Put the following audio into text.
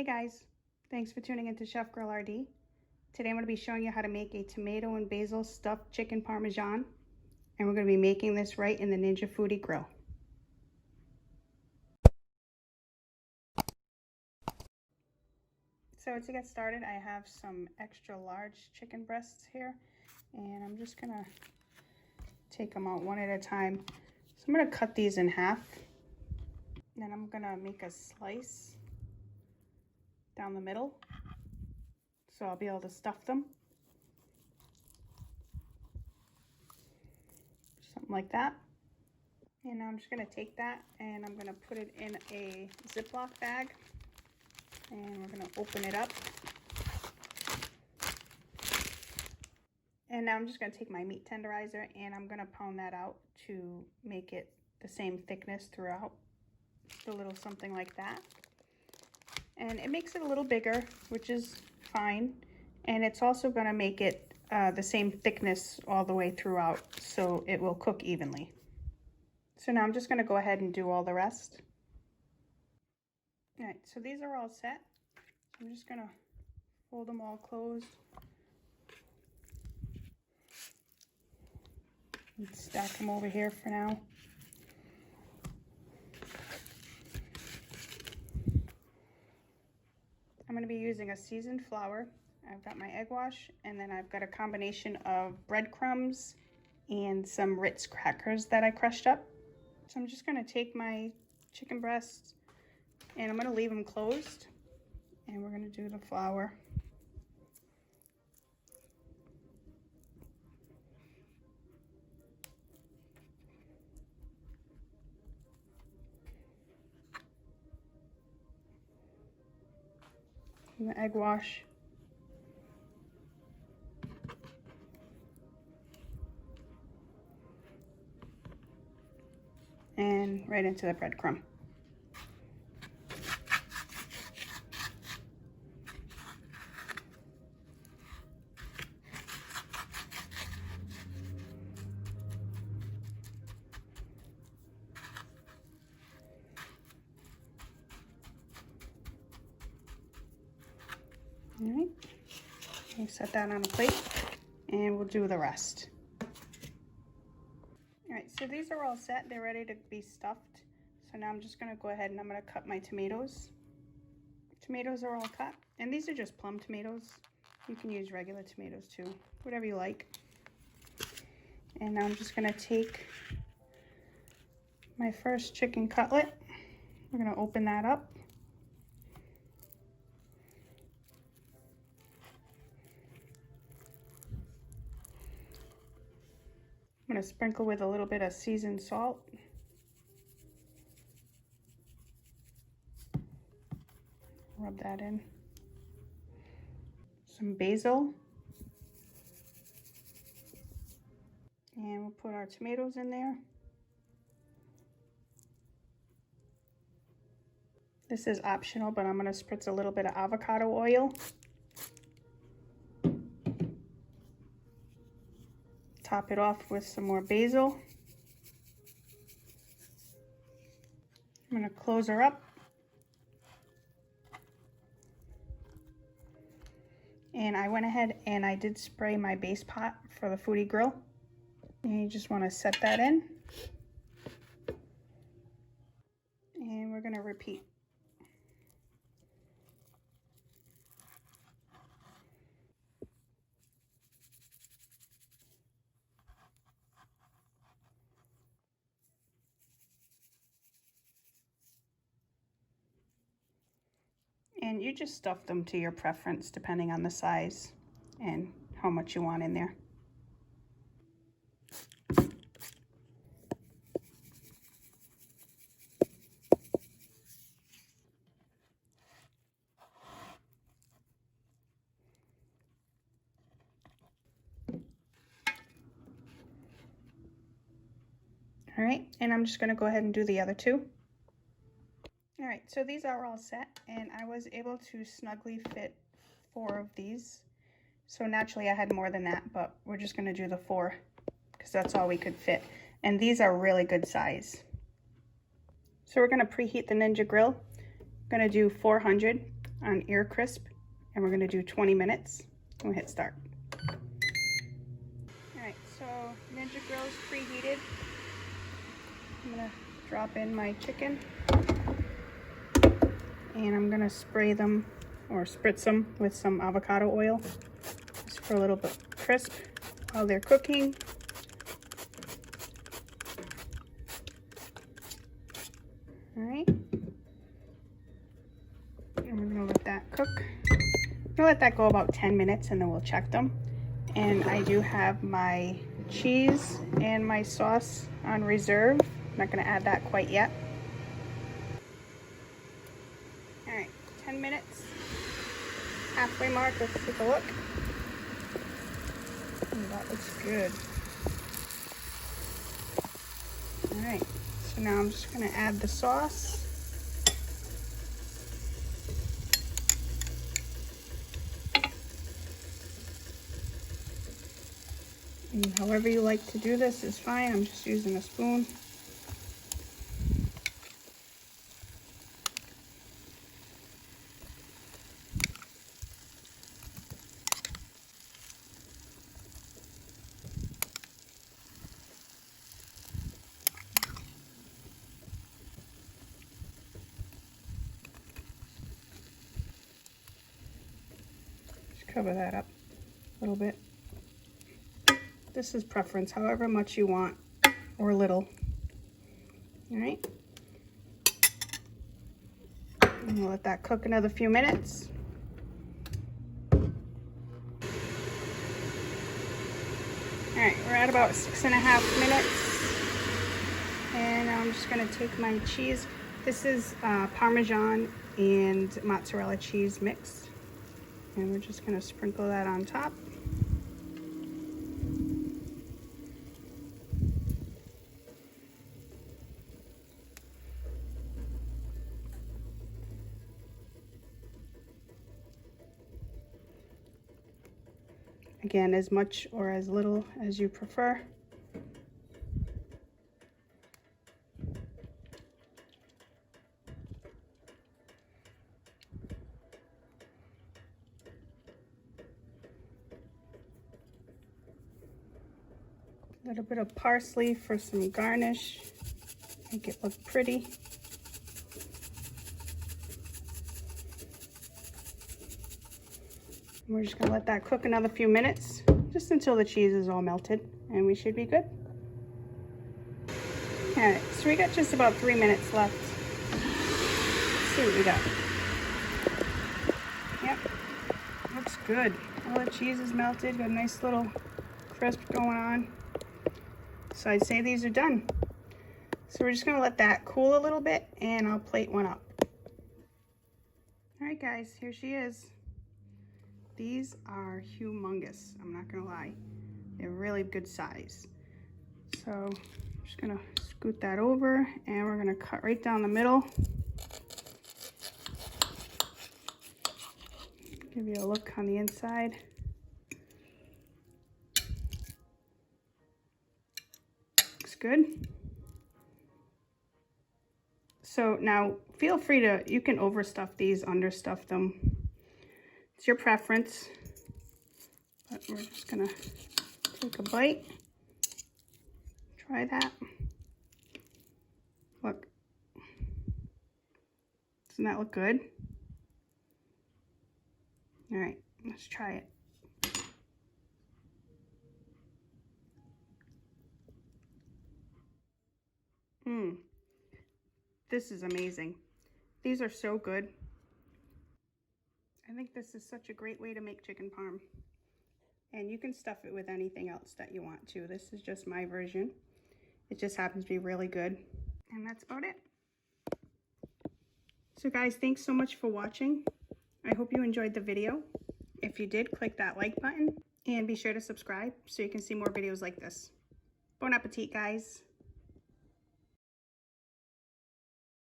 Hey guys, thanks for tuning into Chef Girl RD. Today I'm going to be showing you how to make a tomato and basil stuffed chicken parmesan, and we're going to be making this right in the Ninja Foodi grill. So to get started, I have some extra large chicken breasts here, and I'm just going to take them out one at a time. So I'm going to cut these in half, then I'm going to make a slice down the middle so I'll be able to stuff them. Something like that. And now I'm just going to take that and I'm going to put it in a Ziploc bag, and we're going to open it up. And now I'm just going to take my meat tenderizer and I'm going to pound that out to make it the same thickness throughout. Just a little something like that. And it makes it a little bigger, which is fine. And it's also going to make it the same thickness all the way throughout, so it will cook evenly. So now I'm just going to go ahead and do all the rest. All right, so these are all set. I'm just going to fold them all closed and stack them over here for now. I'm going to be using a seasoned flour. I've got my egg wash, and then I've got a combination of breadcrumbs and some Ritz crackers that I crushed up. So I'm just going to take my chicken breasts and I'm going to leave them closed, and we're going to do the flour. And the egg wash. And right into the breadcrumb. All right, we'll set that on a plate and we'll do the rest. All right, so these are all set. They're ready to be stuffed. So now I'm just gonna go ahead and I'm gonna cut my tomatoes. Tomatoes are all cut, and these are just plum tomatoes. You can use regular tomatoes too, whatever you like. And now I'm just gonna take my first chicken cutlet. We're gonna open that up. I'm going to sprinkle with a little bit of seasoned salt. Rub that in. Some basil. And we'll put our tomatoes in there. This is optional, but I'm going to spritz a little bit of avocado oil. Top it off with some more basil. I'm going to close her up. And I went ahead and I did spray my base pot for the Foodi grill. And you just want to set that in. And we're going to repeat. And you just stuff them to your preference depending on the size and how much you want in there. All right, and I'm just going to go ahead and do the other two. All right, so these are all set, and I was able to snugly fit 4 of these. So naturally I had more than that, but we're just going to do the 4 because that's all we could fit. And these are really good size. So we're going to preheat the Ninja grill. I'm going to do 400. on air crisp, and we're gonna do 20 minutes. We'll hit start. All right, so Ninja Grill's preheated. I'm gonna drop in my chicken, and I'm gonna spray them or spritz them with some avocado oil just for a little bit crisp while they're cooking. All right, and we're gonna let that cook. I'm gonna let that go about 10 minutes and then we'll check them. And I do have my cheese and my sauce on reserve. I'm not gonna add that quite yet. All right, 10 minutes, halfway mark. Let's take a look. Ooh, that looks good. All right, so now I'm just gonna add the sauce. And however you like to do this is fine. I'm just using a spoon. Just cover that up a little bit. This is preference, however much you want, or little. All right. And we'll let that cook another few minutes. All right, we're at about 6.5 minutes. And I'm just gonna take my cheese. This is Parmesan and mozzarella cheese mix. And we're just gonna sprinkle that on top. Again, as much or as little as you prefer. A little bit of parsley for some garnish, make it look pretty. We're just gonna let that cook another few minutes, just until the cheese is all melted, and we should be good. All right, so we got just about 3 minutes left. Let's see what we got. Yep, looks good. All the cheese is melted, got a nice little crisp going on. So I'd say these are done. So we're just gonna let that cool a little bit, and I'll plate one up. All right, guys, here she is. These are humongous, I'm not gonna lie. They're really good size. So I'm just gonna scoot that over, and we're gonna cut right down the middle. Give you a look on the inside. Looks good. So now feel free to, you can overstuff these, understuff them. It's your preference, but we're just gonna take a bite. Try that. Look, doesn't that look good? All right, let's try it. This is amazing. These are so good. I think this is such a great way to make chicken parm. And you can stuff it with anything else that you want to. This is just my version. It just happens to be really good. And that's about it. So guys, thanks so much for watching. I hope you enjoyed the video. If you did, click that like button and be sure to subscribe so you can see more videos like this. Bon appetit, guys.